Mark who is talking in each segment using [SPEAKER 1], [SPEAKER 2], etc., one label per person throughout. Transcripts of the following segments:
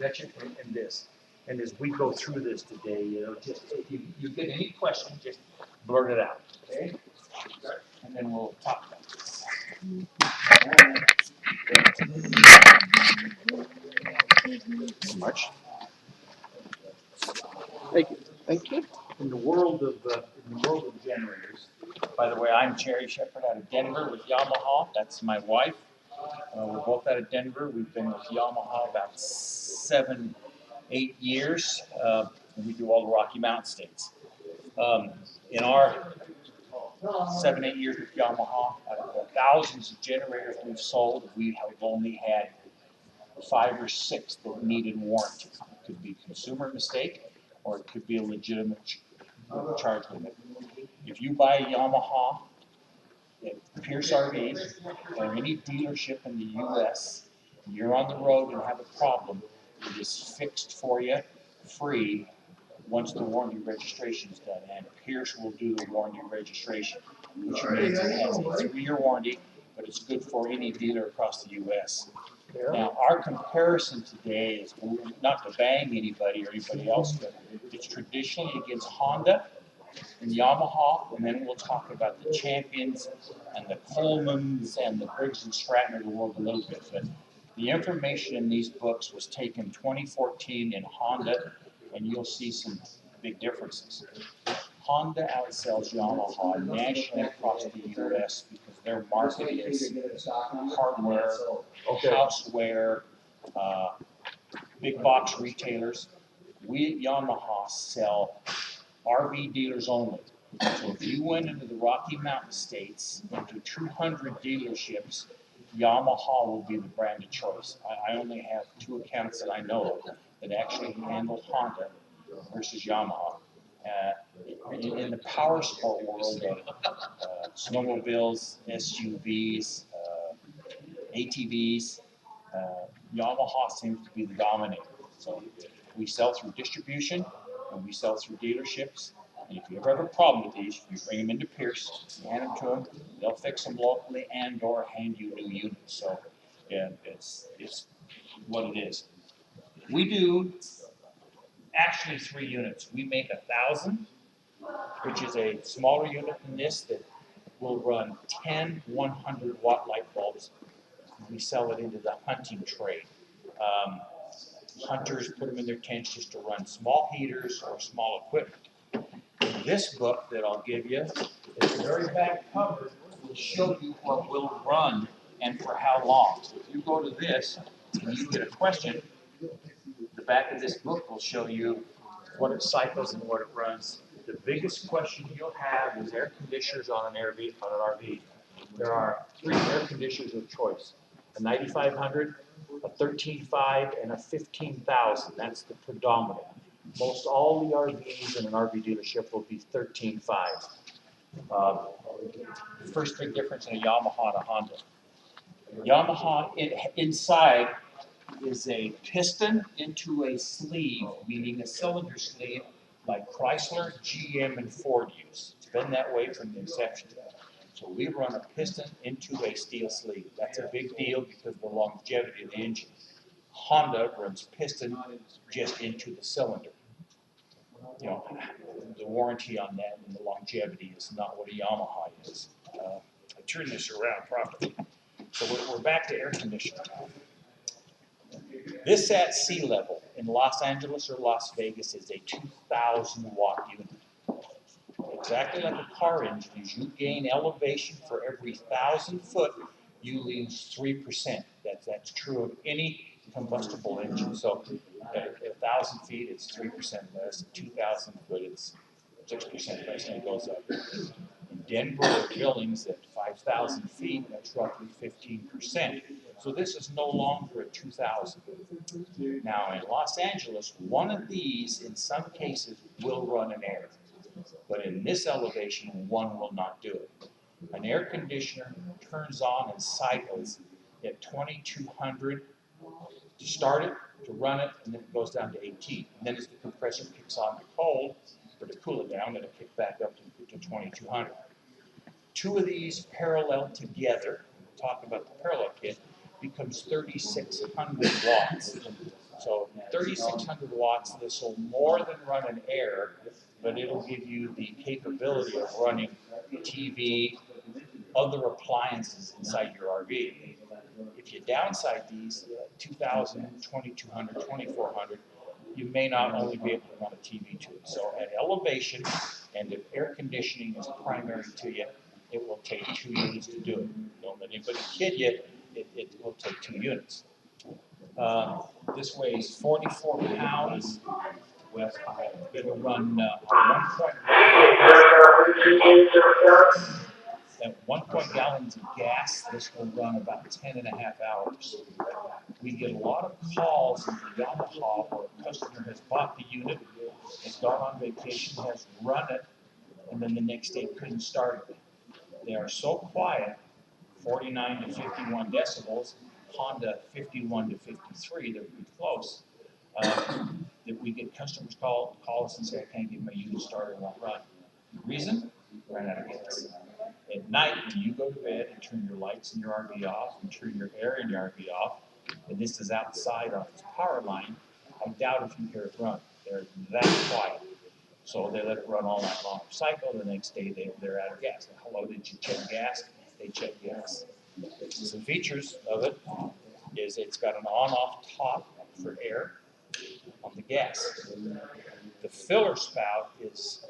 [SPEAKER 1] convention and this. And as we go through this today, you know, just if you get any question, just blurt it out, okay? And then we'll talk about this. So much.
[SPEAKER 2] Thank you. Thank you.
[SPEAKER 1] In the world of generators. By the way, I'm Jerry Shepard out of Denver with Yamaha. That's my wife. We're both out of Denver. We've been with Yamaha about 7, 8 years. And we do all the Rocky Mountain states. In our 7, 8 years with Yamaha, out of the thousands of generators we've sold, we have only had 5 or 6 that needed warranty. It could be consumer mistake, or it could be a legitimate charge limit. If you buy a Yamaha at Pierce RVs or any dealership in the U.S., you're on the road and have a problem, it is fixed for you free once the warranty registration is done. And Pierce will do the warranty registration, which means it has a 3-year warranty, but it's good for any dealer across the U.S. Now, our comparison today is not to bang anybody or anybody else, but it's traditionally against Honda and Yamaha, and then we'll talk about the Champions and the Colemans and the Briggs & Stratton of the world a little bit. But the information in these books was taken 2014 in Honda, and you'll see some big differences. Honda outsells Yamaha nationally across the U.S. because their market is hardware, houseware, big box retailers. We at Yamaha sell RV dealers only. So if you went into the Rocky Mountain states, into 200 dealerships, Yamaha will be the brand of choice. I only have 2 accounts that I know of that actually handle Honda versus Yamaha. In the power sport world of snowmobiles, SUVs, ATVs, Yamaha seems to be the dominator. So we sell through distribution and we sell through dealerships. And if you ever have a problem with these, you bring them into Pierce, you hand them to them, they'll fix them locally and or hand you new units. So yeah, it's what it is. We do actually 3 units. We make 1,000, which is a smaller unit than this that will run 10 100-watt light bulbs. We sell it into the hunting trade. Hunters put them in their tents just to run small heaters or small equipment. This book that I'll give you, at the very back cover, will show you what will run and for how long. So if you go to this and you get a question, the back of this book will show you what it cycles and what it runs. The biggest question you'll have is air conditioners on an RV. There are 3 air conditioners of choice: a 9500, a 13.5, and a 15,000. That's the predominant. Most all the RVs in an RV dealership will be 13.5. First big difference in a Yamaha and a Honda. Yamaha inside is a piston into a sleeve, meaning a cylinder sleeve, like Chrysler, GM, and Ford use. It's been that way from the inception. So we run a piston into a steel sleeve. That's a big deal because of the longevity of the engine. Honda runs piston just into the cylinder. You know, the warranty on that and the longevity is not what a Yamaha is. I turn this around properly. So we're back to air conditioning. This at sea level in Los Angeles or Las Vegas is a 2,000-watt unit. Exactly like a car engine, as you gain elevation for every 1,000 foot, you lose 3%. That's true of any combustible engine. So at 1,000 feet, it's 3% less. At 2,000 foot, it's 6% less, and it goes up. In Denver or Billings at 5,000 feet, that's roughly 15%. So this is no longer a 2,000. Now in Los Angeles, one of these, in some cases, will run an air. But in this elevation, one will not do it. An air conditioner turns on and cycles at 2,200 to start it, to run it, and then it goes down to 18. And then as the compressor kicks on to cold, or to cool it down, then it kicks back up to 2,200. 2 of these parallel together, we'll talk about the parallel kit, becomes 3,600 watts. So 3,600 watts, this will more than run an air, but it'll give you the capability of running TV, other appliances inside your RV. If you downside these 2,000, 2,200, 2,400, you may not only be able to run a TV to it. So at elevation, and if air conditioning is primary to you, it will take 2 units to do it. Don't let anybody kid you, it will take 2 units. This weighs 44 pounds. It'll run at 1 gallons of gas. This will run about 10.5 hours. We get a lot of calls in the Yamaha where a customer has bought the unit, has gone on vacation, has run it, and then the next day couldn't start it. They are so quiet, 49 to 51 decibels, Honda 51 to 53, they're pretty close, that we get customers call us and say, I can't get my unit started, it won't run. The reason? Ran out of gas. At night, when you go to bed and turn your lights in your RV off and turn your air in your RV off, and this is outside off this power line, I doubt if you hear it run. They're that quiet. So they let it run all night long. Cycle, the next day they're out of gas. Hello, did you check gas? They check gas. Some features of it is it's got an on-off top for air on the gas. The filler spout is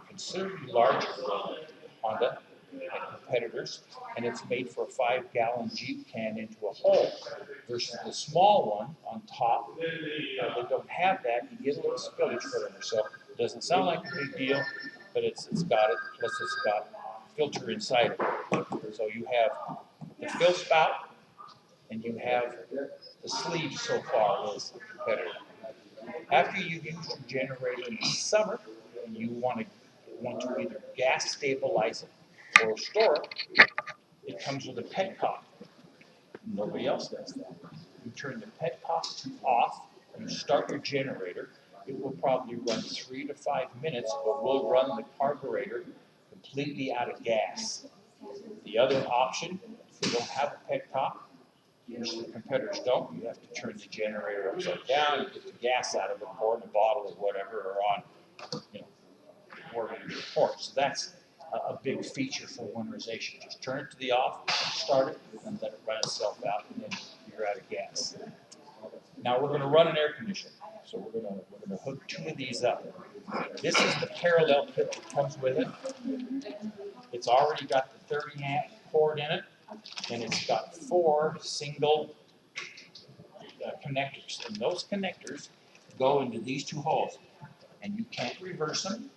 [SPEAKER 1] considerably larger than Honda and competitors, and it's made for a 5-gallon Jeep can into a hole versus the small one on top. They don't have that. You get a little spillage whatever. So it doesn't sound like a big deal, but it's got it. Plus it's got filter inside of it. So you have the fill spout and you have the sleeve so far as the competitor. After you've used your generator in the summer and you want to either gas stabilize it or store it, it comes with a petcock. Nobody else does that. You turn the petcock off, you start your generator, it will probably run 3 to 5 minutes, but we'll run the carburetor completely out of gas. The other option, if you don't have a petcock, which the competitors don't, you have to turn the generator upside down and get the gas out of it, pour in a bottle or whatever, or on, wherever you pour. So that's a big feature for winterization. Just turn it to the off, start it, and let it run itself out, and then you're out of gas. Now we're going to run an air conditioner. So we're going to hook 2 of these up. This is the parallel kit that comes with it. It's already got the 30 amp cord in it, and it's got 4 single connectors. And those connectors go into these 2 holes. And you can't reverse them.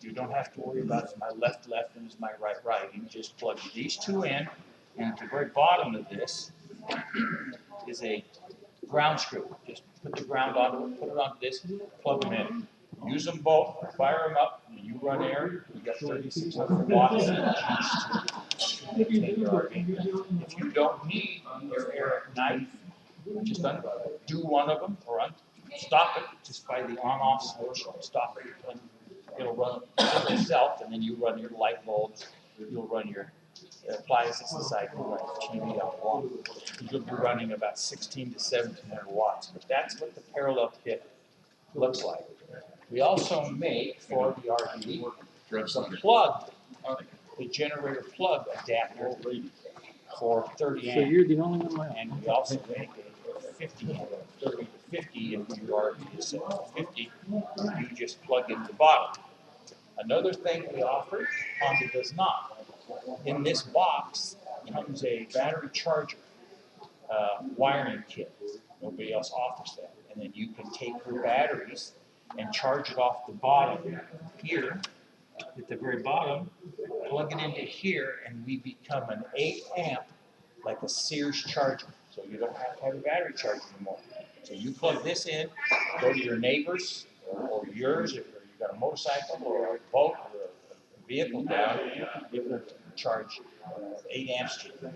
[SPEAKER 1] You don't have to worry about is my left and is my right. You just plug these 2 in, and at the very bottom of this is a ground screw. Just put the ground onto it, put it onto this, plug them in. Use them both, fire them up. When you run air, you got 3,600 watts to maintain your RV. If you don't need your air at night, just do one of them or stop it just by the on-off switch. Stop it, and it'll run itself. And then you run your light bulbs. You'll run your appliances inside. You'll run your TV out long. You'll be running about 16 to 1700 watts. But that's what the parallel kit looks like. We also make for the RV the plug, the generator plug adapter for 30 amp.
[SPEAKER 2] So you're the only one left.
[SPEAKER 1] And we also make a 50 amp, 30 to 50 if you are set to 50, you just plug in the bottom. Another thing we offer, Honda does not. In this box comes a battery charger wiring kit. Nobody else offers that. And then you can take your batteries and charge it off the bottom here, at the very bottom, plug it into here, and we become an 8 amp, like a Sears charger. So you don't have to have a battery charger anymore. So you plug this in, go to your neighbors or yours, if you've got a motorcycle or a boat or a vehicle down, it will charge 8 amps to you.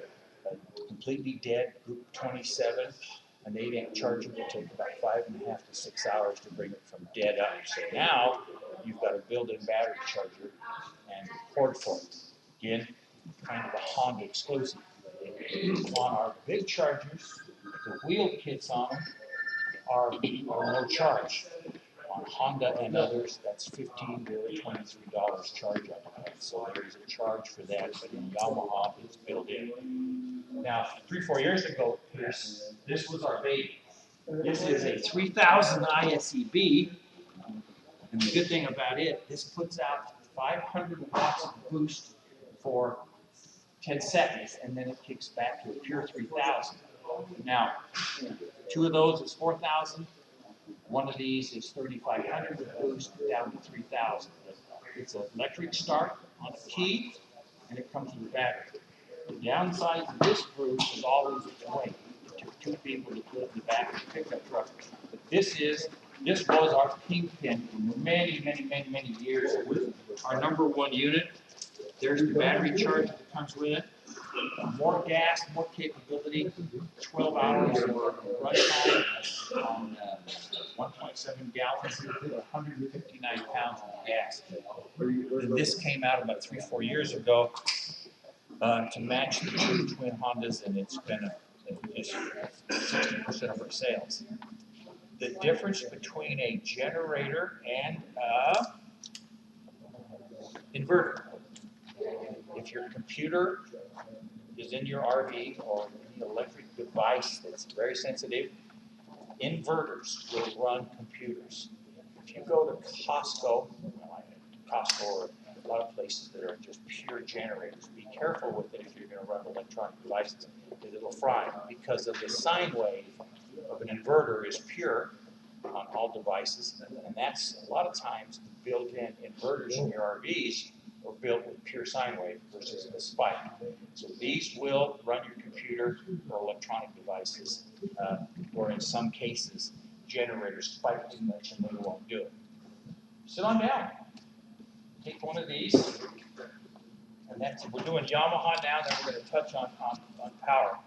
[SPEAKER 1] Completely dead, group 27. An 8 amp charger will take about 5.5 to 6 hours to bring it from dead up. So now you've got a built-in battery charger and cord for it. Again, kind of a Honda exclusive. On our big chargers, the wheel kits on them, are no charge. On Honda and others, that's $15 to $23 charge up front. So there is a charge for that, but in Yamaha, it's built in. Now, 3-4 years ago, this was our baby. This is a 3000 ISEB, and the good thing about it, this puts out 500 watts of boost for 10 seconds, and then it kicks back to a pure 3000. Now, 2 of those is 4000. One of these is 3500 with boost down to 3000. It's an electric start on a key, and it comes with a battery. The downside of this group is always its weight. It took 2 people to put it in the back of the pickup truck. But this was our kingpin for many years. It was our #1 unit. There's the battery charger that comes with it. More gas, more capability, 12 hours of runtime on 1.7 gallons, 159 pounds of gas. And this came out about 3-4 years ago to match the two twin Hondas, and it's been just 60% of our sales. The difference between a generator and inverter. If your computer is in your RV or any electric device that's very sensitive, inverters will run computers. If you go to Costco or a lot of places that are just pure generators, be careful with it if you're going to run electronic devices, because it'll fry, because of the sine wave of an inverter is pure on all devices, and that's a lot of times the built-in inverters in your RVs are built with pure sine wave versus the spike. So these will run your computer or electronic devices, or in some cases, generators spike too much and they won't do it. Sit on down. Take one of these, and we're doing Yamaha now, then we're going to touch on power.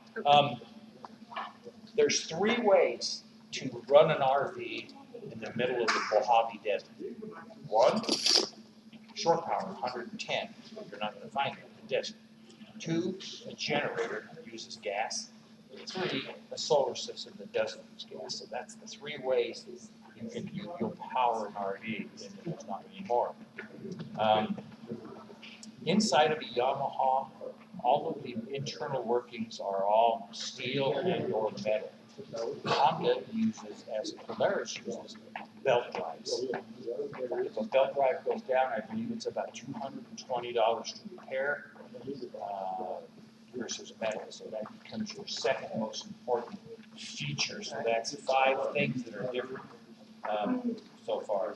[SPEAKER 1] There's 3 ways to run an RV in the middle of the Mojave Desert. 1, shore power, 110. You're not going to find it in the desert. 2, a generator uses gas. 3, a solar system that doesn't use gas. So that's the 3 ways that you'll power an RV, and there's not anymore. Inside of a Yamaha, all of the internal workings are all steel and or metal. Honda uses, as Polaris uses, belt drives. If a belt drive goes down, I believe it's about $220 to repair versus metal. So that becomes your second most important feature. So that's 5 things that are different so far.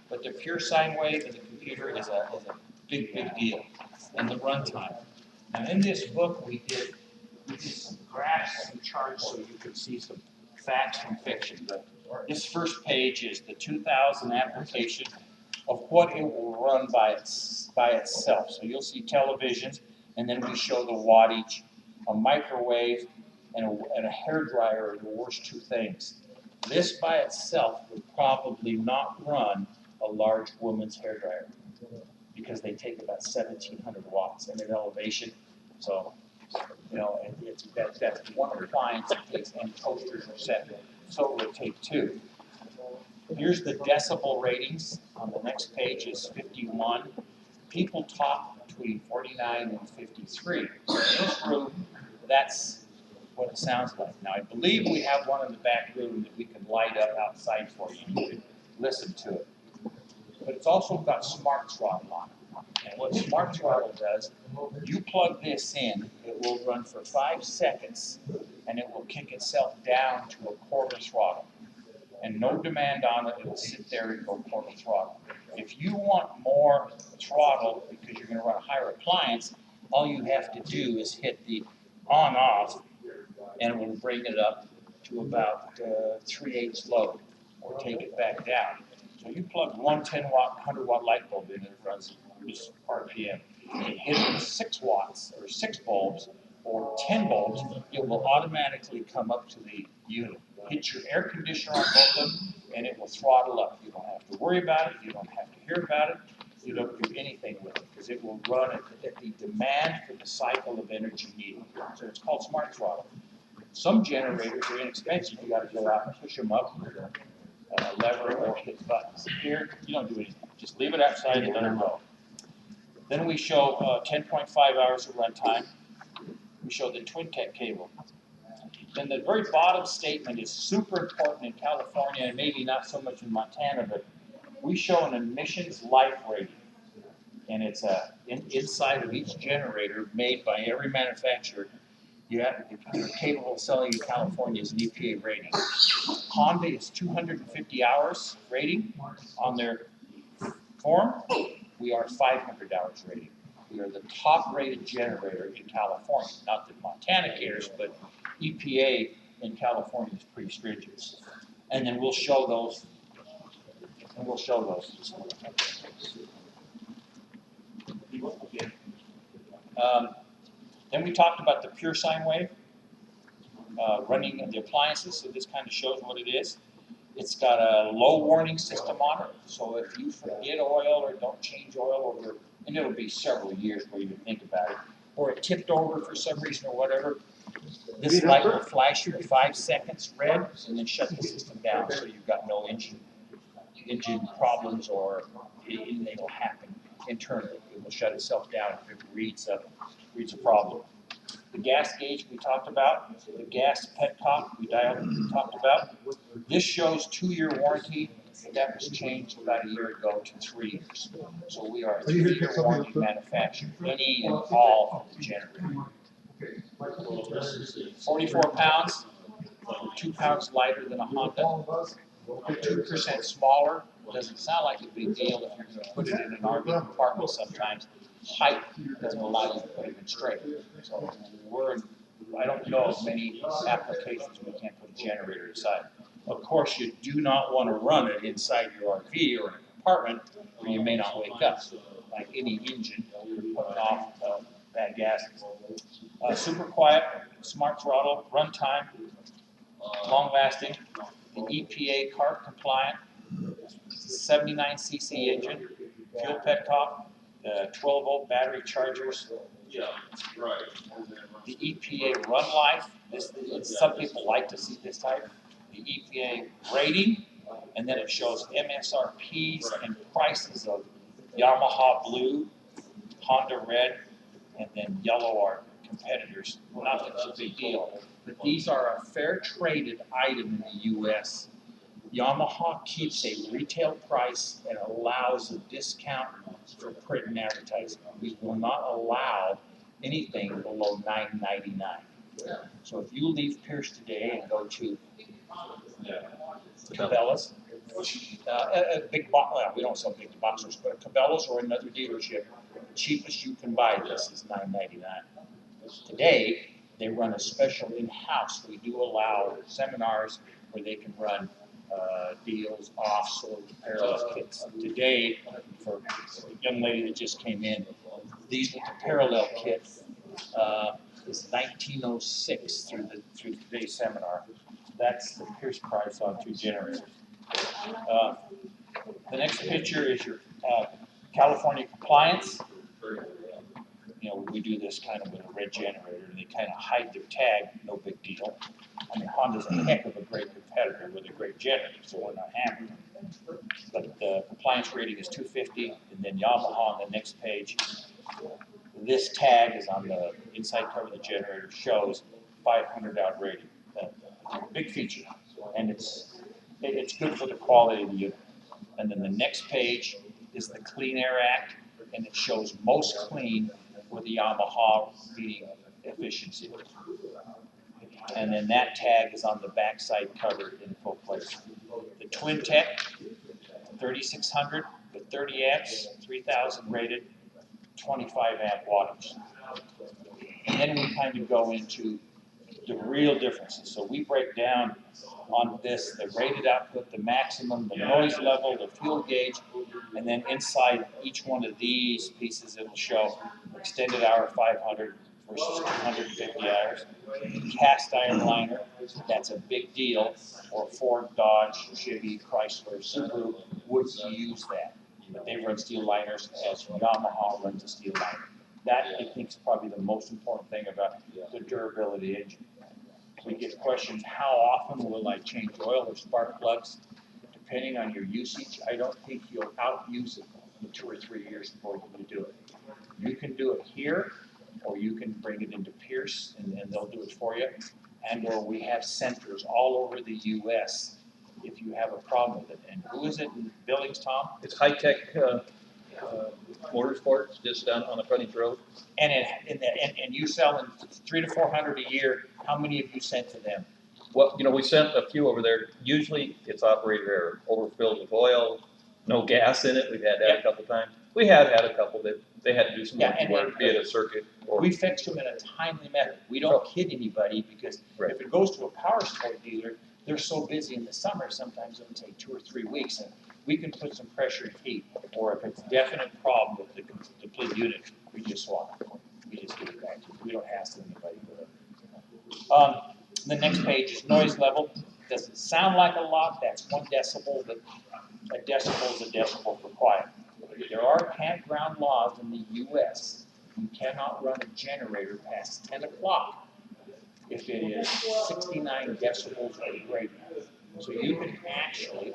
[SPEAKER 1] But the pure sine wave in the computer is a big deal. And the runtime. Now in this book we did some graphs and charts so you could see some facts from fiction. But this first page is the 2000 application of what it will run by itself. So you'll see televisions, and then we show the wattage, a microwave, and a hairdryer are the worst 2 things. This by itself would probably not run a large woman's hairdryer because they take about 1,700 watts and at elevation. So, you know, that's one appliance it takes, and toasters are set. So it would take 2. Here's the decibel ratings. On the next page is 51. People talk between 49 and 53. In this room, that's what it sounds like. Now, I believe we have one in the back room that we can light up outside for you. You can listen to it. But it's also got smart throttle on it. And what smart throttle does, you plug this in, it will run for 5 seconds, and it will kick itself down to a quarter throttle. And no demand on it, it will sit there and go quarter throttle. If you want more throttle because you're going to run a higher appliance, all you have to do is hit the on-off, and it will bring it up to about 3/8 load, or take it back down. So you plug one 10-watt, 100-watt light bulb in, and it runs this RPM. If you hit it with 6 watts, or 6 bulbs, or 10 bulbs, it will automatically come up to the unit. Hit your air conditioner on both of them, and it will throttle up. You don't have to worry about it. You don't have to hear about it. You don't do anything with it, because it will run at the demand for the cycle of energy needed. So it's called smart throttle. Some generators are inexpensive. You got to go out and push them up with a lever or hit buttons. Here, you don't do anything. Just leave it outside and let it go. Then we show 10.5 hours of runtime. We show the Twin-Tech cable. Then the very bottom statement is super important in California and maybe not so much in Montana, but we show an emissions life rating. And it's inside of each generator made by every manufacturer. You're capable of selling in California as an EPA rating. Honda is 250 hours rating on their form. We are 500 hours rating. We are the top rated generator in California. Not that Montana cares, but EPA in California is pretty stringent. And then we'll show those. Then we talked about the pure sine wave running the appliances. So this kind of shows what it is. It's got a low warning system on it. So if you forget oil or don't change oil over, and it'll be several years before you even think about it, or it tipped over for some reason or whatever, this light will flash you for 5 seconds red and then shut the system down so you've got no engine problems or anything will happen internally. It will shut itself down if it reads a problem. The gas gauge we talked about, the gas petcock we talked about. This shows 2-year warranty. That was changed about a year ago to 3 years. So we are a 3-year warranty manufacturer, any and all of the generator. 44 pounds, 2 pounds lighter than a Honda, 2% smaller. Doesn't sound like a big deal if you're going to put it in an RV compartment sometimes. Height doesn't allow you to put it in straight. So I don't know of many applications we can't put a generator inside. Of course, you do not want to run it inside your RV or in a compartment where you may not wake up. Like any engine, you're putting off bad gases. Super quiet, smart throttle, runtime, long lasting, the EPA CARB compliant, 79cc engine, fuel petcock, the 12-volt battery chargers. Yeah, right. The EPA run life. Some people like to see this type. The EPA rating, and then it shows MSRPs and prices of Yamaha blue, Honda red, and then yellow are competitors. Nothing's a big deal. But these are a fair traded item in the U.S. Yamaha keeps a retail price and allows a discount for print and advertising. We will not allow anything below $9.99. So if you leave Pierce today and go to Cabela's, a big box, well, we don't sell big boxers, but a Cabela's or another dealership, the cheapest you can buy this is $9.99. Today, they run a special in-house. We do allow seminars where they can run deals off sold parallel kits. Today, for the young lady that just came in, these with the parallel kit is 1906 through today's seminar. That's the Pierce price on 2 generators. The next picture is your California compliance. You know, we do this kind of with a red generator, and they kind of hide their tag, no big deal. I mean, Honda's a heck of a great competitor with a great generator, so we're not hammering them. But the compliance rating is 250, and then Yamaha on the next page. This tag is on the inside cover of the generator, shows 500 out rating. Big feature, and it's good for the quality of the unit. And then the next page is the Clean Air Act, and it shows most clean for the Yamaha beating efficiency. And then that tag is on the backside cover in full place. The Twin-Tech 3600 with 30 amps, 3000 rated, 25 amp wattage. And then we kind of go into the real differences. So we break down on this the rated output, the maximum, the noise level, the fuel gauge, and then inside each one of these pieces it'll show extended hour 500 versus 250 hours. Cast iron liner, that's a big deal. Or Ford, Dodge, Chevy, Chrysler, Subaru wouldn't use that. But they run steel liners as Yamaha runs a steel liner. That, I think, is probably the most important thing about the durability engine. We get questions, how often will I change oil or spark plugs? Depending on your usage, I don't think you'll outuse it in 2 or 3 years before you do it. You can do it here, or you can bring it into Pierce and they'll do it for you. And or we have centers all over the US if you have a problem with it. And who is it in Billings, Tom?
[SPEAKER 3] It's High Tech Motorsports, just down on the frontage road.
[SPEAKER 1] And and you sell in 300 to 400 a year. How many have you sent to them?
[SPEAKER 3] Well, we sent a few over there. Usually it's operator error, overfilled with oil, no gas in it. We've had that a couple times. We have had a couple that they had to do some work, be it a circuit or.
[SPEAKER 1] We fix them in a timely manner. We don't kid anybody because if it goes to a power sport dealer, they're so busy in the summer, sometimes it'll take 2 or 3 weeks. And we can put some pressure and heat, or if it's a definite problem with the complete unit, we just swap it. We just give it back to you. We don't hassle anybody with it. The next page is noise level. Doesn't sound like a lot, that's 1 decibel, but a decibel is a decibel for quiet. There are campground laws in the US. You cannot run a generator past 10 o'clock if it is 69 decibels or greater. So you can actually,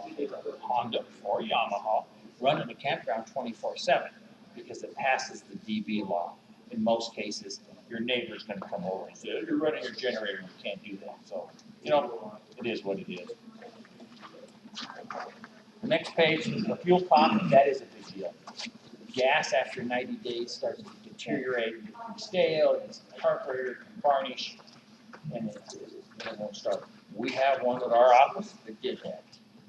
[SPEAKER 1] Honda or Yamaha, run in a campground 24/7 because it passes the dB law. In most cases, your neighbor's gonna come over and say, you're running your generator, you can't do that. So, it is what it is. The next page, the fuel pump, that is a big deal. Gas after 90 days starts to deteriorate, become stale, it's carburetor, varnish, and it won't start. We have one at our office that did that.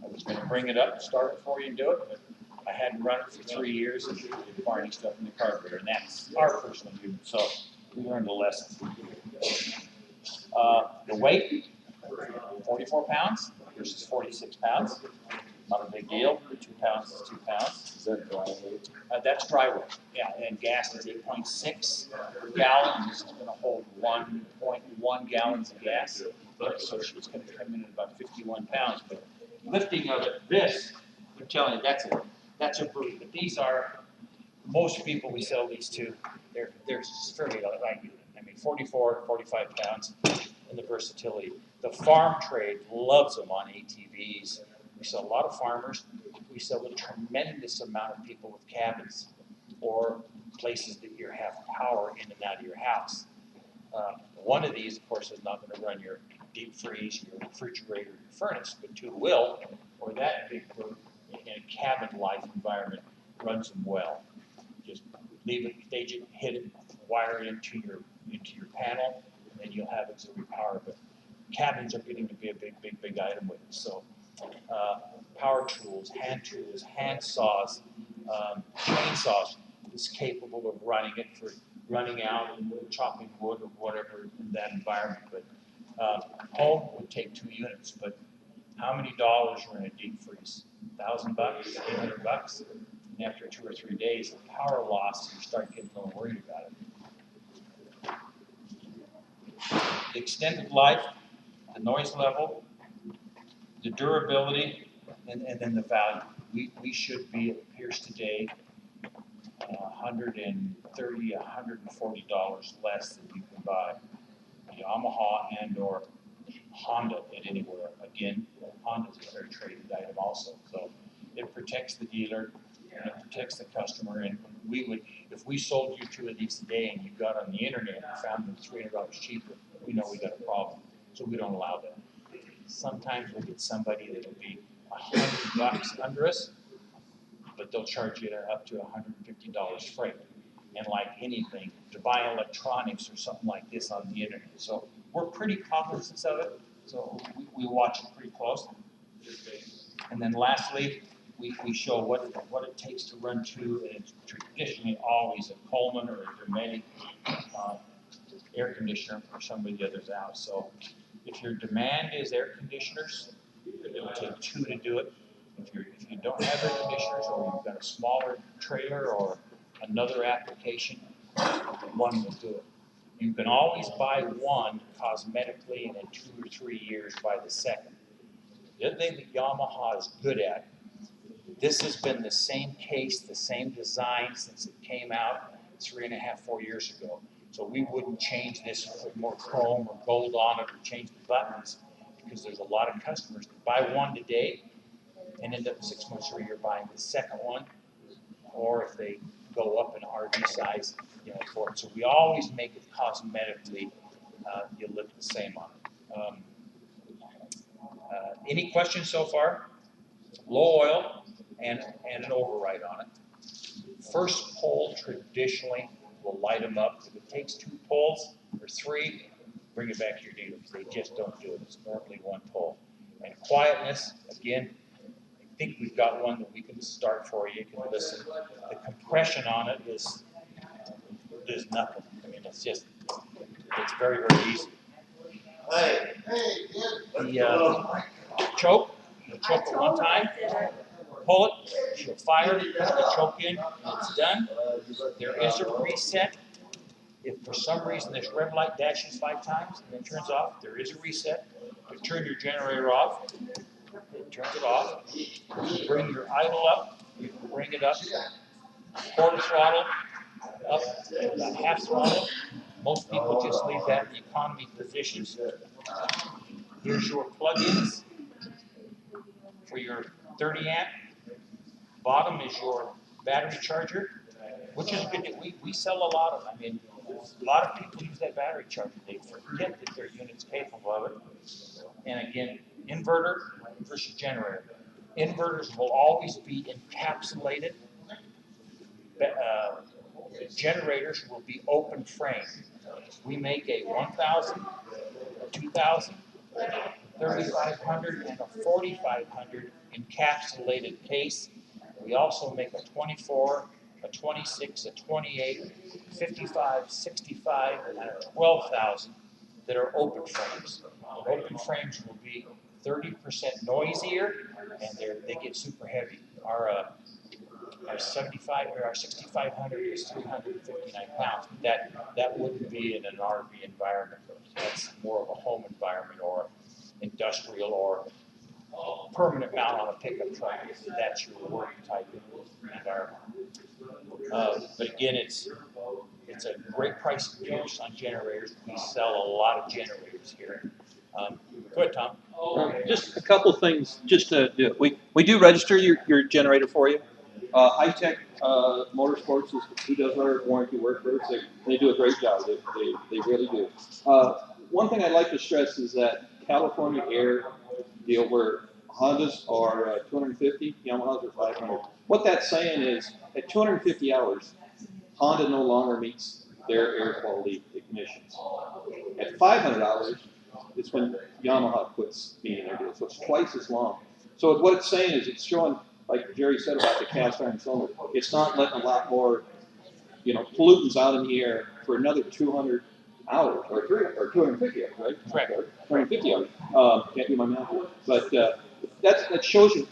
[SPEAKER 1] I was gonna bring it up and start it for you and do it, but I hadn't run it for 3 years and it varnished up in the carburetor, and that's our personal unit, so we learned a lesson. The weight, 44 pounds versus 46 pounds. Not a big deal. 2 pounds is 2 pounds.
[SPEAKER 2] Is that dry weight?
[SPEAKER 1] That's dry weight. Yeah, and gas is 8.6 gallons. This is going to hold 1.1 gallons of gas. So it's going to come in at about 51 pounds. But lifting of it, this, I'm telling you, that's a brute. But these are, most people we sell these to, they're fairly light unit. I mean, 44, 45 pounds in the versatility. The farm trade loves them on ATVs. We sell a lot of farmers. We sell a tremendous amount of people with cabins or places that you have power in and out of your house. One of these, of course, is not going to run your deep freeze, your refrigerator, your furnace, but 2 will, or that big group in a cabin-life environment runs them well. Just leave it, stage it, hit it, wire it into your panel, and then you'll have auxiliary power. But cabins are getting to be a big item with it. So power tools, hand saws, chainsaws is capable of running it for running out and chopping wood or whatever in that environment. But home would take 2 units. But how many dollars are in a deep freeze? $1,000, $800, and after 2 or 3 days of power loss, you start getting a little worried about it. The extended life, the noise level, the durability, and then the value. We should be at Pierce today $130, $140 less than you can buy a Yamaha and or Honda at anywhere. Again, Honda's a fair traded item also. So it protects the dealer and it protects the customer. And we would, if we sold you 2 of these today and you got on the internet and found them $300 cheaper, we know we got a problem. So we don't allow that. Sometimes we'll get somebody that'll be $100 under us, but they'll charge you up to $150 freight. And like anything, to buy electronics or something like this on the internet. So we're pretty cognizant of it, so we watch it pretty close. And then lastly, we show what it takes to run 2, and it's traditionally always a Coleman or a Dometic air conditioner for some of the others out. So if your demand is air conditioners, it'll take 2 to do it. If you don't have air conditioners, or you've got a smaller trailer or another application, 1 will do it. You can always buy 1 cosmetically, and in 2 or 3 years buy the second. The other thing that Yamaha is good at, this has been the same case, the same design since it came out 3.5, 4 years ago. So we wouldn't change this, put more chrome or gold on it or change the buttons, because there's a lot of customers that buy one today and end up 6 months or a year buying the second one, or if they go up in RV size, for it. So we always make it cosmetically, you look the same on it. Any questions so far? Low oil and an override on it. First pull traditionally will light them up. If it takes 2 pulls or 3, bring it back to your dealer, because they just don't do it. It's normally 1 pull. And quietness, again, I think we've got one that we can start for you. You can listen. The compression on it is nothing. I mean, it's very, very easy. The choke, you choke it one time, pull it, she'll fire, put the choke in, and it's done. There is a reset. If for some reason this red light dashes 5 times and then turns off, there is a reset. To turn your generator off, it turns it off. You bring your idle up, you can bring it up, quarter throttle, up to about half throttle. Most people just leave that in the economy positions. Here's your plug-ins for your 30 amp. Bottom is your battery charger, which is good. We sell a lot of. I mean, a lot of people use that battery charger. They forget that their unit's capable of it. And again, inverter versus generator. Inverters will always be encapsulated. Generators will be open frame. We make a 1000, a 2000, 3500, and a 4500 encapsulated case. We also make a 24, a 26, a 28, 55, 65, and a 12,000 that are open frames. The open frames will be 30% noisier, and they get super heavy. Our 75 or our 6500 is 359 pounds. That wouldn't be in an RV environment. That's more of a home environment or industrial or permanent mount on a pickup truck. That's your work type environment. But again, it's a great price of Pierce on generators. We sell a lot of generators here. Go ahead, Tom.
[SPEAKER 3] Just a couple things just to do. We do register your generator for you. High Tech Motorsports is who does our warranty work for us. They do a great job. They really do. One thing I'd like to stress is that California Air deal where Hondas are 250, Yamahas are 500. What that's saying is at 250 hours, Honda no longer meets their air quality emissions. At 500 hours, it's when Yamaha quits meeting their deal. So it's twice as long. So what it's saying is it's showing, like Jerry said about the cast iron cylinder, it's not letting a lot more, pollutants out in the air for another 200 hours or 250 hours, right?
[SPEAKER 1] Correct.
[SPEAKER 3] 250 hours. Can't do my math here. But that shows you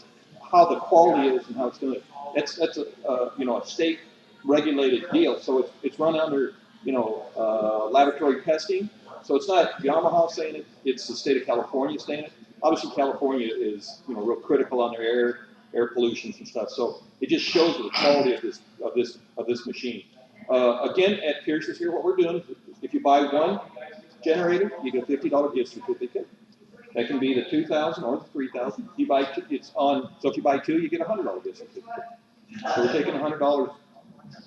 [SPEAKER 3] how the quality is and how it's doing it. That's a state regulated deal. So it's run under laboratory testing. So it's not Yamaha saying it; it's the state of California saying it. Obviously, California is real critical on their air pollutions and stuff. So it just shows you the quality of this machine. Again, at Pierce's here, what we're doing is if you buy one generator, you get a $50 gift certificate. That can be the 2,000 or the 3,000. If you buy two, so if you buy 2, you get a $100 gift certificate. So we're taking $100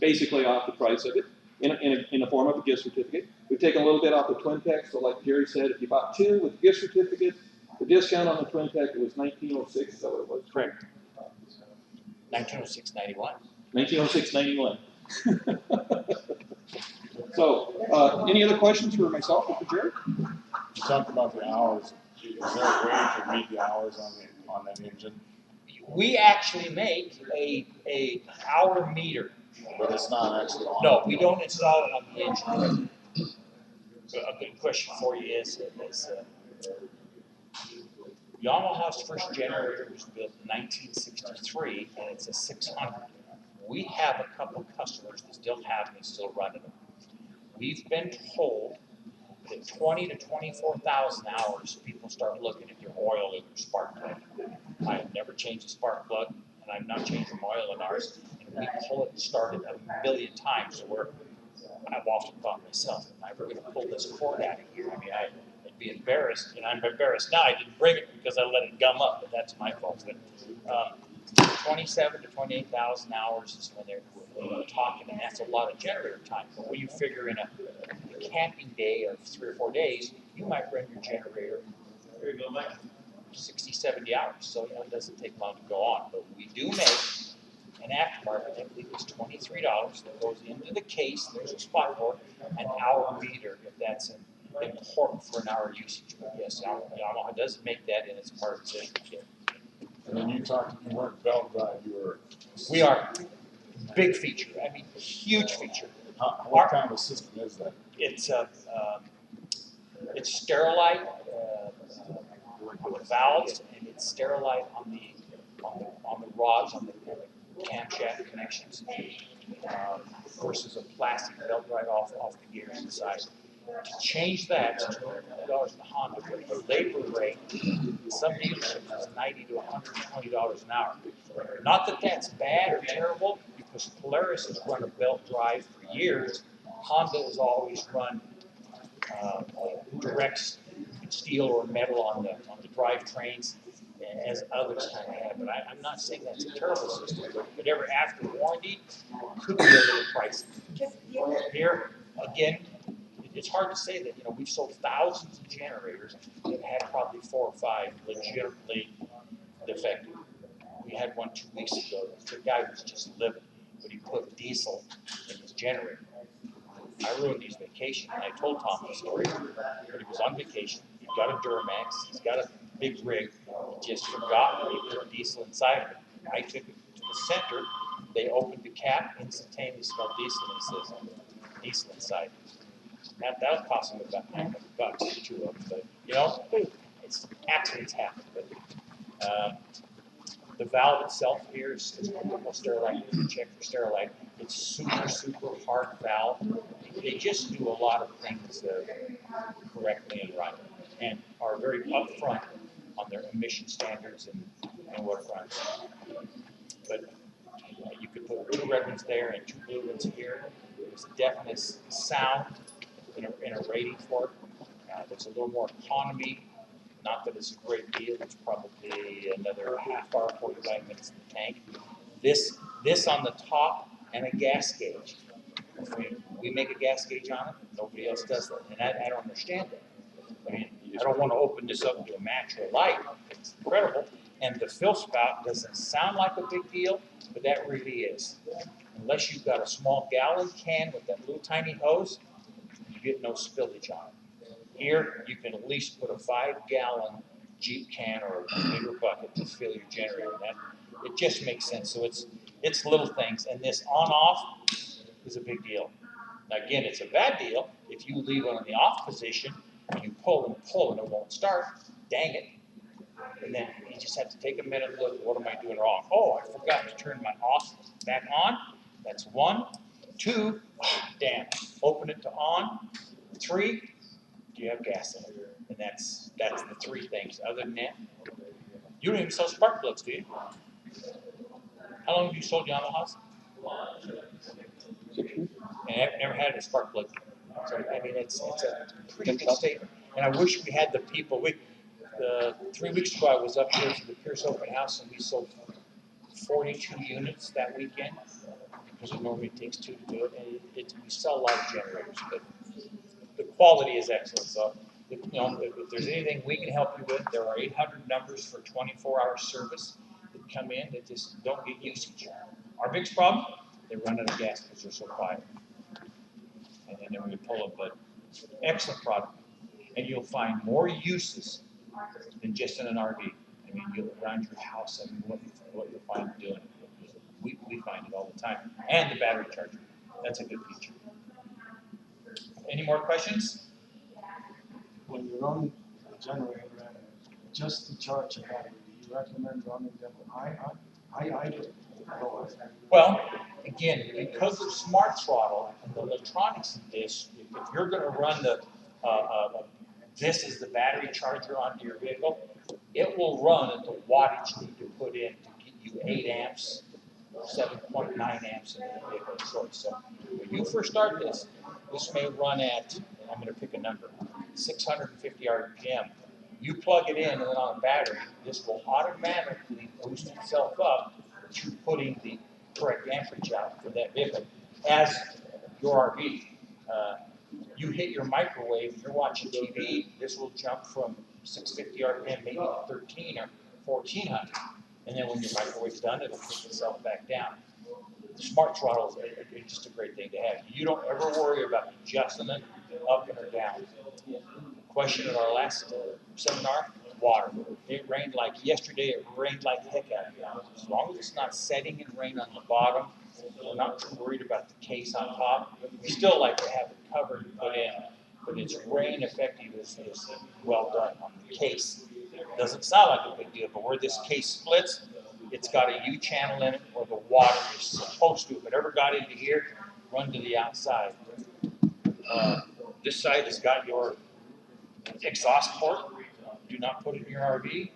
[SPEAKER 3] basically off the price of it in the form of a gift certificate. We've taken a little bit off the Twin Tech. So like Jerry said, if you bought 2 with a gift certificate, the discount on the Twin Tech was $1906. Is that what it was?
[SPEAKER 1] Correct. 1906.91.
[SPEAKER 3] 1906.91. So, any other questions for myself or for Jerry?
[SPEAKER 4] You talked about the hours. Is there a way to read the hours on that engine?
[SPEAKER 1] We actually make a hour meter.
[SPEAKER 4] But it's not actually on.
[SPEAKER 1] No, we don't install it on the engine. So a good question for you is Yamaha's first generator was built in 1963, and it's a 600. We have a couple customers that still have them and still running them. We've been told that 20 to 24,000 hours, people start looking at your oil or your spark plug. I have never changed a spark plug, and I've not changed my oil in ours. And we pull it and start it a million times. So I've often thought myself, am I ever going to pull this cord out of here? I mean, I'd be embarrassed, and I'm embarrassed now. I didn't bring it because I let it gum up, but that's my fault. But 27 to 28,000 hours is when we're talking, and that's a lot of generator time. But when you figure in a camping day of 3 or 4 days, you might run your generator 60, 70 hours. So, it doesn't take long to go on. But we do make an aftermarket, I believe it's $23 that goes into the case. There's a spot for an hour meter if that's important for an hour usage. But yes, Yamaha does make that, and it's part of the safety kit.
[SPEAKER 4] And then you weren't belt drive, you were.
[SPEAKER 1] We are big feature. I mean, huge feature.
[SPEAKER 4] What kind of a system is that?
[SPEAKER 1] It's Sterilite with valves, and it's Sterilite on the rods on the camshaft connections versus a plastic belt right off the gears inside. To change that, it's $200 in Honda, but the labor rate, some dealerships is $90 to $120 an hour. Not that that's bad or terrible, because Polaris has run a belt drive for years. Honda has always run direct steel or metal on the drive trains, as others kind of have. But I'm not saying that's a terrible system, but every after warranty could be a little pricey. Here, again, it's hard to say that, we've sold thousands of generators that had probably 4 or 5 legitimately defective. We had one 2 weeks ago. The guy was just living, but he put diesel in his generator. I ruined his vacation, and I told Tom the story. But he was on vacation. He's got a Duramax. He's got a big rig. He just forgot that he put diesel inside of it. I took it to the center. They opened the cap, instantaneously smelled diesel, and it says diesel inside. That was costing me about $900 to them, but it's accidents happen. But the valve itself here is typical Sterilite. You can check for Sterilite. It's super hard valve. They just do a lot of things correctly and right, and are very upfront on their emission standards and what runs. But you could put 2 red ones there and 2 blue ones here. There's a definite sound in a rating for it. There's a little more economy. Not that it's a great deal. It's probably another half hour, 45 minutes in the tank. This on the top and a gas gauge. We make a gas gauge on it. Nobody else does that, and I don't understand that. I mean, I don't want to open this up to a match or a light. It's incredible, and the fill spout doesn't sound like a big deal, but that really is. Unless you've got a small gallon can with that little tiny hose, you get no spillage on it. Here, you can at least put a 5-gallon Jeep can or a bigger bucket to fill your generator. It just makes sense. So it's little things, and this on-off is a big deal. Now again, it's a bad deal if you leave it on the off position and you pull and it won't start. Dang it! And then you just have to take a minute and look. What am I doing wrong? Oh, I forgot to turn my off back on. That's 1. 2. Damn. Open it to on. 3. Do you have gas in it? And that's the 3 things. Other than that, you don't even sell spark plugs, do you? How long have you sold Yamahas?
[SPEAKER 2] 6 years.
[SPEAKER 1] And I've never had a spark plug. So I mean, it's a pretty good statement. And I wish we had the people. 3 weeks ago, I was up here for the Pierce Open House, and we sold 42 units that weekend, because it normally takes 2 to do it. And we sell a lot of generators, but the quality is excellent. So, if there's anything we can help you with, there are 800 numbers for 24-hour service that come in that just don't get usage. Our biggest problem, they run out of gas because they're so quiet. And then we pull them, but excellent product. And you'll find more uses than just in an RV. I mean, you'll around your house, I mean, what you'll find doing it. We find it all the time. And the battery charger. That's a good feature. Any more questions?
[SPEAKER 5] When you run a generator and just to charge a battery, do you recommend running them high idle?
[SPEAKER 1] Well, again, because of smart throttle and the electronics in this, if you're going to run this is the battery charger onto your vehicle, it will run at the wattage you need to put in to get you 8 amps 7.9 amps into the vehicle of choice. So when you first start this may run at, I'm going to pick a number, 650 RPM. You plug it in and then on a battery, this will automatically boost itself up to putting the correct amperage out for that vehicle. As your RV, you hit your microwave, you're watching TV, this will jump from 650 RPM maybe to 13 or 1400. And then when your microwave's done, it'll kick itself back down. The smart throttle is just a great thing to have. You don't ever worry about adjusting it up or down. Question at our last seminar, water. It rained like yesterday, it rained like heck out of here. As long as it's not setting in rain on the bottom, we're not too worried about the case on top. We still like to have it covered and put in, but its rain effective is well done on the case. Doesn't sound like a big deal, but where this case splits, it's got a U channel in it where the water is supposed to. If it ever got into here, run to the outside. This side has got your exhaust port. Do not put it in your RV.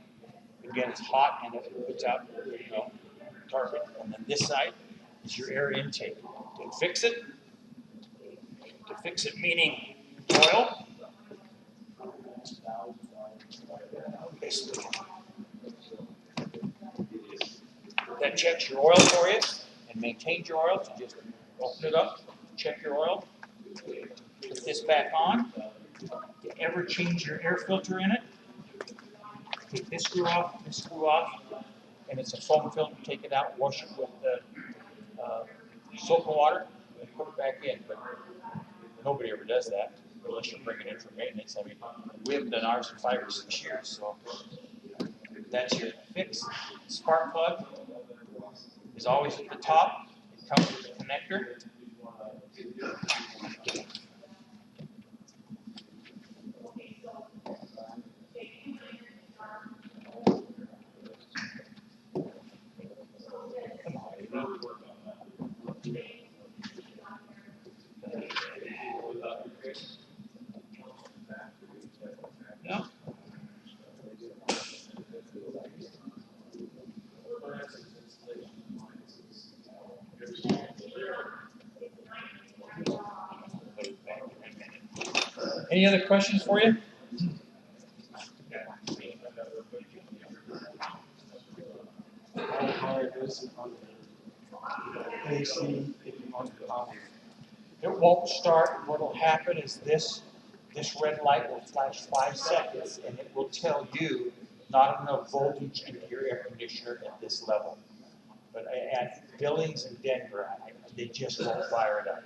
[SPEAKER 1] Again, it's hot and it puts out, carbon. And then this side is your air intake. To fix it meaning oil. Basically, that checks your oil for you and maintains your oil. So just open it up, check your oil, put this back on. You ever change your air filter in it? Take this screw off, and it's a foam filter. Take it out, wash it with soap and water, and put it back in. But nobody ever does that unless you're bringing it in for maintenance. I mean, we haven't done ours in 5 or 6 years, so that's your fix. Spark plug is always at the top. It comes with a connector. Come on, baby. Yeah. Any other questions for you?
[SPEAKER 5] How hard is it on the AC if you want to power?
[SPEAKER 1] It won't start. What'll happen is this red light will flash 5 seconds and it will tell you not enough voltage into your air conditioner at this level. But at Billings and Denver, they just won't fire it up.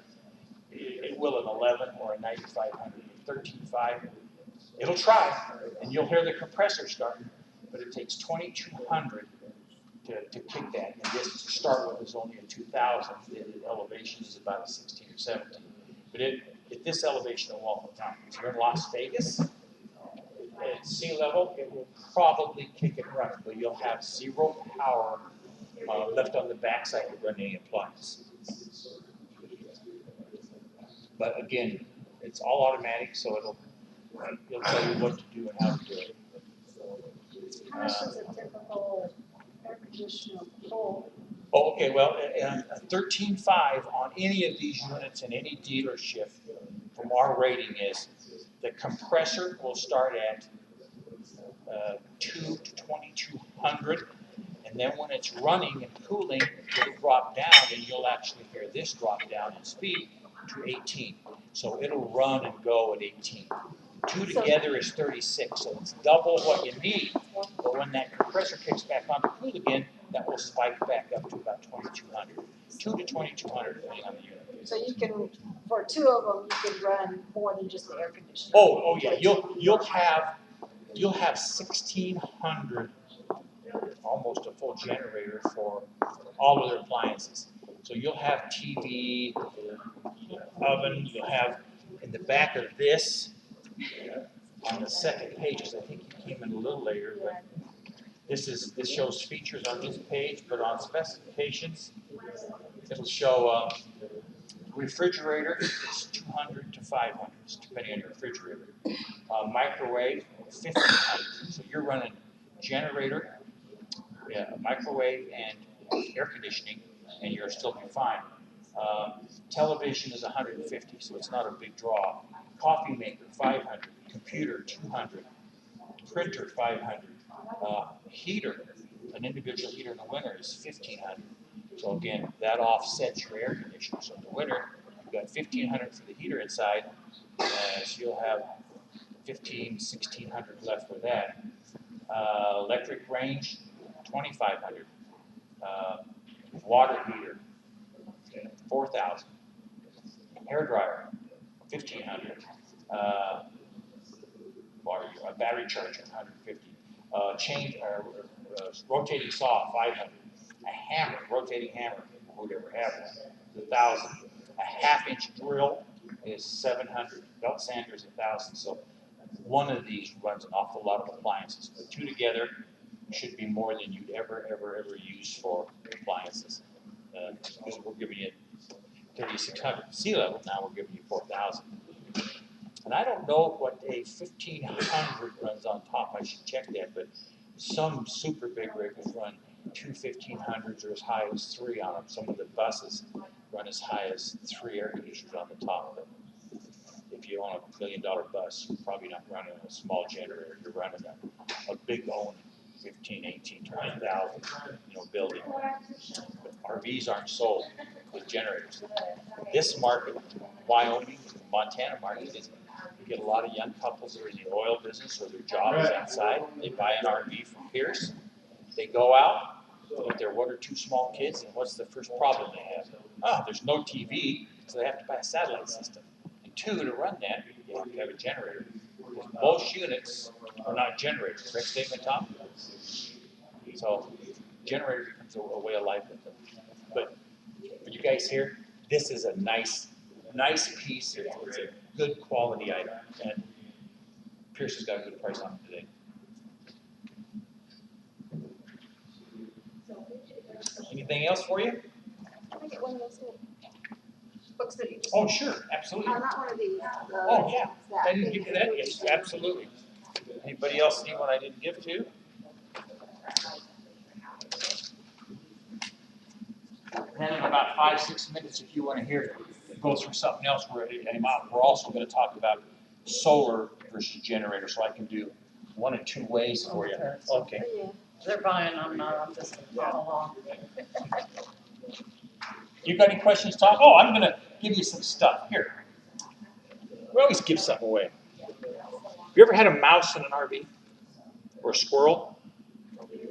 [SPEAKER 1] It will an 11 or a 9500, 13.5. It'll try, and you'll hear the compressor starting, but it takes 2200 to kick that. And this to start with is only a 2000. The elevation is about a 16 or 17. But at this elevation, it won't come. If you're in Las Vegas, at sea level, it will probably kick it running, but you'll have zero power left on the backside to run any appliance. But again, it's all automatic, so it'll tell you what to do and how to do it.
[SPEAKER 6] How much does a typical air conditioner pull?
[SPEAKER 1] Oh, okay, well, a 13.5 on any of these units in any dealership from our rating is the compressor will start at 2 to 2200, and then when it's running and cooling, it'll drop down, and you'll actually hear this drop down in speed to 18. So it'll run and go at 18. 2 together is 36, so it's double what you need. But when that compressor kicks back on to cool again, that will spike back up to about 2200. 2 to 2200 depending on the unit.
[SPEAKER 6] So you can, for 2 of them, you can run more than just the air conditioner.
[SPEAKER 1] Oh yeah, you'll have 1600, almost a full generator for all of their appliances. So you'll have TV, oven, you'll have in the back of this, on the second page, because I think you came in a little later, but this shows features on this page, but on specifications, it'll show refrigerator is 200 to 500, depending on your refrigerator. Microwave, 1500. So you're running generator, microwave, and air conditioning and you'll still be fine. Television is 150, so it's not a big draw. Coffee maker, 500. Computer, 200. Printer, 500. Heater, an individual heater in the winter is 1,500. So again, that offsets your air conditioner. So in the winter, you've got 1,500 for the heater inside, so you'll have 1,600 left for that. Electric range, 2,500. Water heater, 4,000. Hair dryer, 1,500. Battery charger, 150. Rotating saw, 500. A hammer, rotating hammer, who'd ever have one, 1,000. A half-inch drill is 700. Belt sander is 1,000. So one of these runs an awful lot of appliances. The two together should be more than you'd ever use for appliances. Because we're giving you 3,600 sea level, now we're giving you 4,000. And I don't know what a 1,500 runs on top. I should check that, but some super big rig will run two 1,500s or as high as 3 on them. Some of the buses run as high as 3 air conditioners on the top. But if you own a $1 million bus, you're probably not running a small generator. You're running a big own 15, 18, 20,000, building. But RVs aren't sold with generators. This market, Wyoming, Montana market, is you get a lot of young couples that are in the oil business or their job is outside. They buy an RV from Pierce. They go out with their 1 or 2 small kids, and what's the first problem they have? There's no TV, so they have to buy a satellite system. And 2, to run that, you have to have a generator. Most units are not generators. Correct statement, Tom? So generator becomes a way of life with them. But for you guys here, this is a nice piece. It's a good quality item, and Pierce has got a good price on it today. Anything else for you?
[SPEAKER 6] Can I get one of those little books that you just?
[SPEAKER 1] Oh, sure, absolutely.
[SPEAKER 6] Not one of these.
[SPEAKER 1] Oh, yeah. I didn't give you that. Yes, absolutely. Anybody else need one I didn't give to? And then in about 5-6 minutes, if you want to go through something else, we're also going to talk about solar versus generator, so I can do 1 or 2 ways for you. Okay.
[SPEAKER 7] They're buying, I'm not on this along.
[SPEAKER 1] You got any questions, Tom? Oh, I'm going to give you some stuff. Here. We always give something away. Have you ever had a mouse in an RV? Or a squirrel?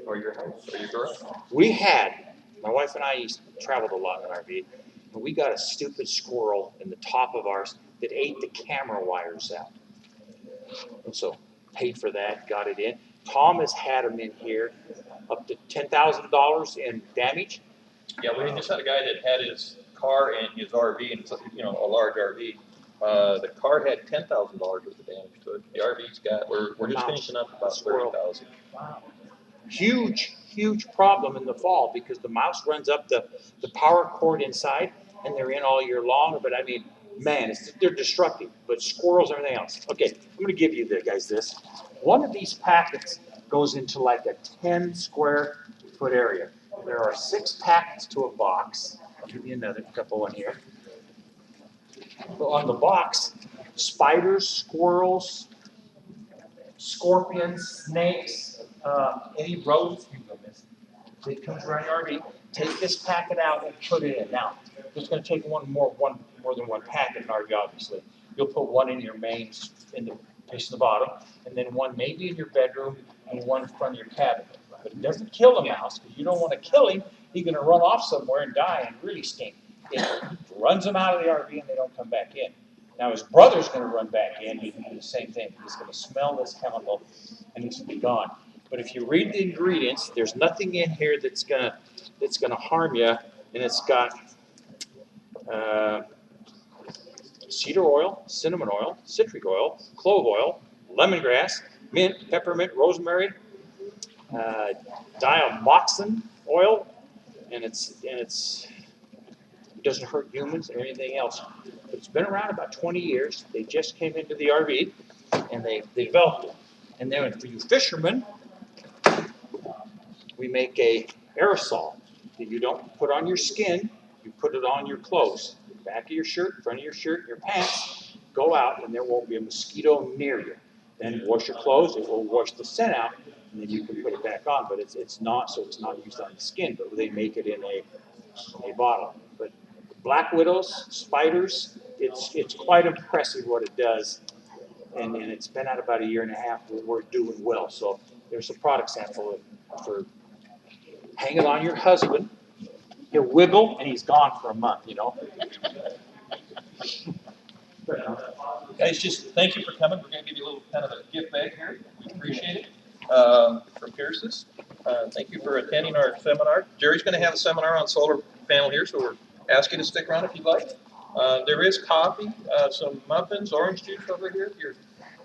[SPEAKER 3] Or your house, or your girl.
[SPEAKER 1] We had, my wife and I traveled a lot in an RV, and we got a stupid squirrel in the top of ours that ate the camera wires out. And so paid for that, got it in. Tom has had them in here up to $10,000 in damage.
[SPEAKER 3] Yeah, we just had a guy that had his car and his RV, and it's a large RV. The car had $10,000 worth of damage to it. The RV's got, we're just finishing up about $30,000.
[SPEAKER 1] Wow. Huge problem in the fall because the mouse runs up the power cord inside, and they're in all year long. But I mean, man, they're destructive. But squirrels, everything else. Okay, I'm going to give you this. One of these packets goes into like a 10 square foot area. There are 6 packets to a box. I'll give you another couple in here. So on the box, spiders, squirrels, scorpions, snakes, any rodents that comes around your RV, take this packet out and put it in. Now, it's going to take more than one packet in an RV, obviously. You'll put one in your mains in the place in the bottom, and then one maybe in your bedroom, and one in front of your cabin. But it doesn't kill the mouse, because you don't want to kill him. He's going to run off somewhere and die and really stink. It runs them out of the RV, and they don't come back in. Now, his brother's going to run back in and do the same thing. He's going to smell this chemical, and it's going to be gone. But if you read the ingredients, there's nothing in here that's going to harm you, and it's got cedar oil, cinnamon oil, citric oil, clove oil, lemongrass, mint, peppermint, rosemary, diamoxin oil, and it doesn't hurt humans or anything else. But it's been around about 20 years. They just came into the RV, and they developed it. And then for you fishermen, we make a aerosol. that you don't put on your skin, you put it on your clothes. Back of your shirt, front of your shirt, your pants, go out and there won't be a mosquito near you. Then wash your clothes, it will wash the scent out, and then you can put it back on, but it's not used on the skin, but they make it in a bottle. But black widows, spiders, it's quite impressive what it does. And it's been out about 1.5 years, we're doing well. So there's a product sample for hang it on your husband. He'll wiggle and he's gone for a month, you know.
[SPEAKER 8] Guys, just thank you for coming. We're going to give you a little kind of a gift bag here. We appreciate it. From Pierce's. Thank you for attending our seminar. Jerry's going to have a seminar on solar panel here, so we're asking you to stick around if you'd like. There is coffee, some muffins, orange juice over here if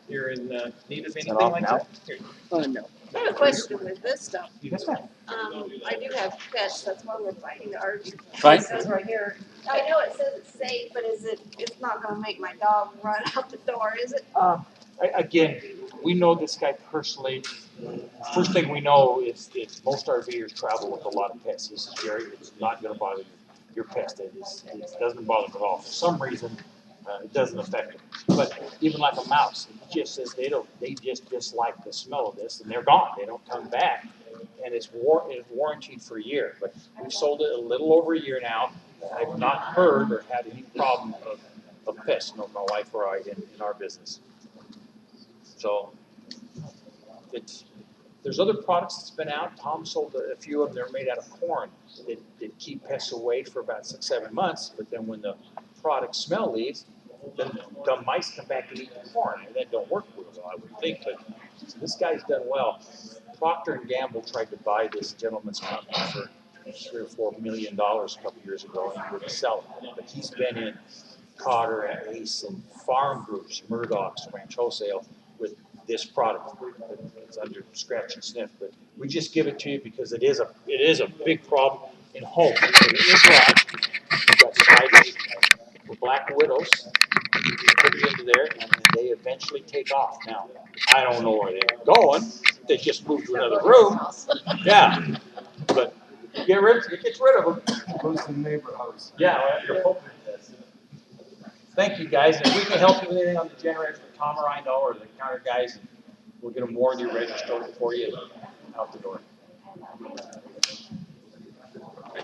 [SPEAKER 8] you're in need of anything like that. Here.
[SPEAKER 2] No.
[SPEAKER 6] I have a question with this stuff.
[SPEAKER 1] Yes, ma'am.
[SPEAKER 6] I do have pets, that's why we're fighting the argument.
[SPEAKER 1] Right.
[SPEAKER 6] It says right here, I know it says it's safe, but it's not gonna make my dog run out the door, is it?
[SPEAKER 1] Again, we know this guy personally. First thing we know is most RVers travel with a lot of pests. This is Jerry. It's not going to bother your pest. It doesn't bother them at all. For some reason, it doesn't affect them. But even like a mouse, it just says they just dislike the smell of this, and they're gone. They don't come back, and it's warranted for a year. But we've sold it a little over a year now. I've not heard or had any problem of pests, no, my wife or I, in our business. So there's other products that's been out. Tom sold a few of them. They're made out of corn that keep pests away for about 6-7 months. But then when the product smell leaves, then the mice come back and eat the corn, and that don't work real well, I would think. But so this guy's done well. Procter & Gamble tried to buy this gentleman's company for $3 or $4 million a couple years ago, and he wouldn't sell it. But he's been in Cotter and Ace and farm groups, Murdoch's, Ranch Wholesale, with this product. It's under scratch and sniff, but we just give it to you because it is a big problem in homes. In your garage, you've got spiders or black widows. You put it into there, and they eventually take off. Now, I don't know where they're going. They just moved to another room. Yeah, but it gets rid of them.
[SPEAKER 5] Goes to the neighbor house.
[SPEAKER 1] Yeah, well, you're hoping it does. Thank you, guys. If we can help you with anything on the generator, Tom or I know, or the counter guys, we'll get them warranty registered for you and out the door.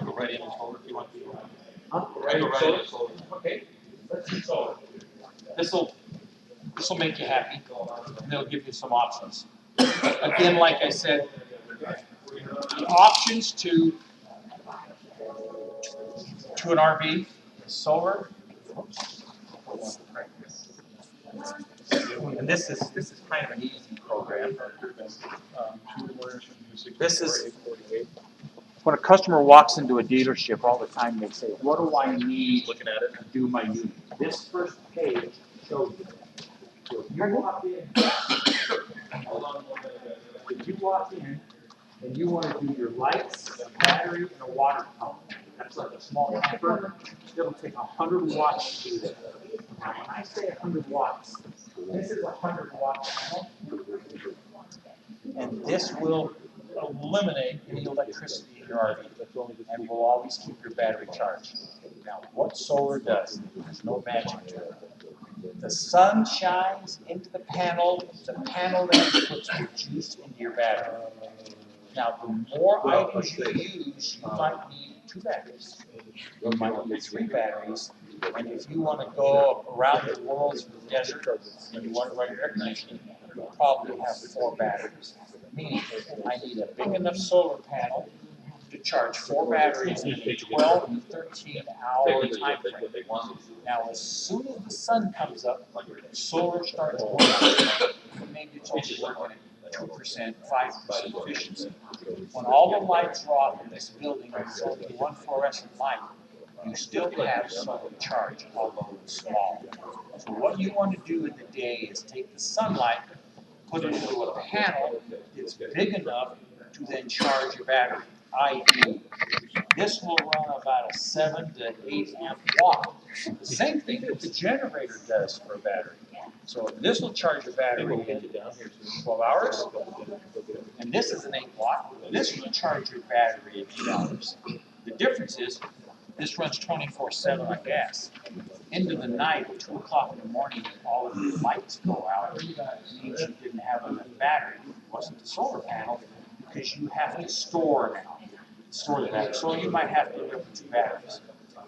[SPEAKER 8] Go right in and solar if you want to.
[SPEAKER 1] Huh?
[SPEAKER 8] Right in and solar.
[SPEAKER 1] Okay, let's do solar. This'll make you happy, and they'll give you some options. Again, like I said, the options to an RV, solar. And this is kind of an easy program. This is when a customer walks into a dealership all the time, they say, "What do I need
[SPEAKER 8] Looking at it.
[SPEAKER 1] to do my unit?" This first page shows you. So if you walk in, hold on one minute. If you walk in and you want to do your lights, a battery, and a water pump, that's like a small hamper. It'll take 100 watts to do that. Now, when I say 100 watts, this is a 100-watt panel, and this will eliminate any electricity in your RV, and will always keep your battery charged. Now, what solar does, there's no magic to it. The sun shines into the panel then puts the juice into your battery. Now, the more items you use, you might need 2 batteries. You might need 3 batteries. And if you want to go around the world through the desert and you want to run your air conditioning, you'll probably have 4 batteries. Meaning, I need a big enough solar panel to charge 4 batteries in a 12 to 13-hour time frame. Now, as soon as the sun comes up, solar starts working. Maybe it's only working at 2%, 5% efficiency. When all the lights are off in this building, it's only one fluorescent light. You still have solar charge, although it's small. So what you want to do in the day is take the sunlight, put it into a panel that's big enough to then charge your battery, i.e. this will run about a 7 to 8 amp watt. The same thing that the generator does for a battery. So this will charge your battery in 12 hours, and this is an 8 watt. This will charge your battery in 8 hours. The difference is, this runs 24/7 on gas. Into the night, 2 o'clock in the morning, all of the lights go out. It means you didn't have enough battery. It wasn't the solar panel, because you have to store now. Store the battery. So you might have to live with 2 batteries.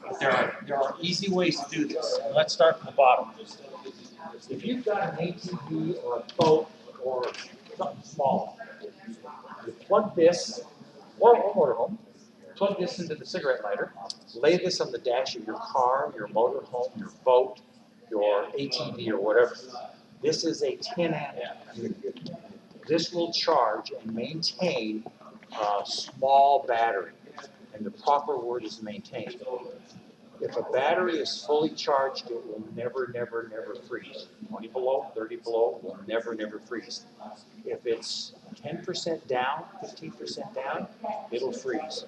[SPEAKER 1] But there are easy ways to do this. Let's start from the bottom. If you've got an ATV or a boat or something small, you plug this, or a motorhome, plug this into the cigarette lighter, lay this on the dash of your car, your motorhome, your boat, your ATV or whatever. This is a 10 amp. This will charge and maintain a small battery, and the proper word is maintain. If a battery is fully charged, it will never, never, never freeze. 20 below, 30 below, will never, never freeze. If it's 10% down, 15% down, it'll freeze.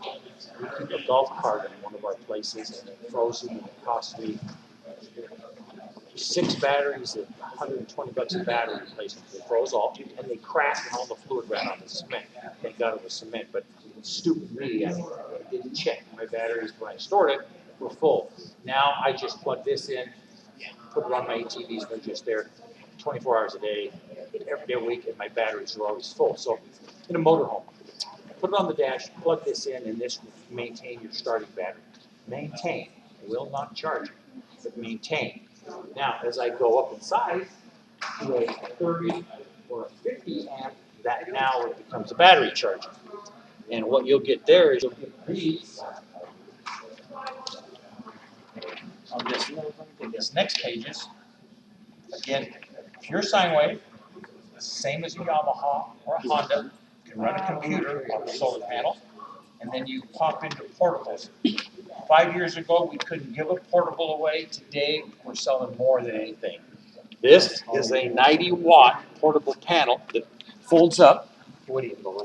[SPEAKER 1] We keep a golf cart in one of our places, and it froze, and it cost me 6 batteries at $120 a battery replacement. They froze all, and they cracked, and all the fluid ran on the cement. Thank God it was cement, but stupid me, I didn't check my batteries when I stored it. Were full. Now I just plug this in, put it on my ATVs, they're just there 24 hours a day, every day a week, and my batteries are always full. So in a motorhome, put it on the dash, plug this in, and this will maintain your starting battery. Maintain, will not charge, but maintain. Now, as I go up in size to a 30 or a 50 amp, that now it becomes a battery charger. And what you'll get there is you'll get these. On this next pages, again, pure sine wave, same as a Yamaha or a Honda. You can run a computer on the solar panel, and then you pop into portables. 5 years ago, we couldn't give a portable away. Today, we're selling more than anything. This is a 90-watt portable panel that folds up. What do you go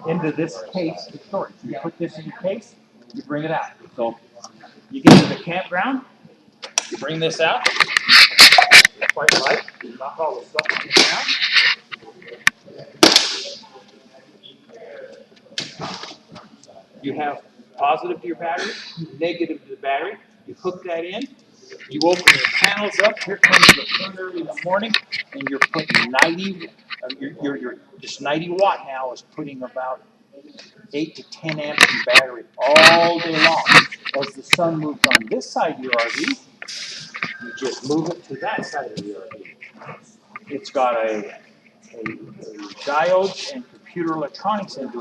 [SPEAKER 1] into this case for storage? You put this in your case, you bring it out. So you get to the campground, you bring this out. It's quite light. Knock all the stuff down. You have positive to your battery, negative to the battery. You hook that in. You open the panels up. Here comes the sun early in the morning, and you're putting 90. Your this 90-watt now is putting about 8 to 10 amps in battery all day long. As the sun moves on this side of your RV, you just move it to that side of your RV. It's got a diodes and computer electronics into it.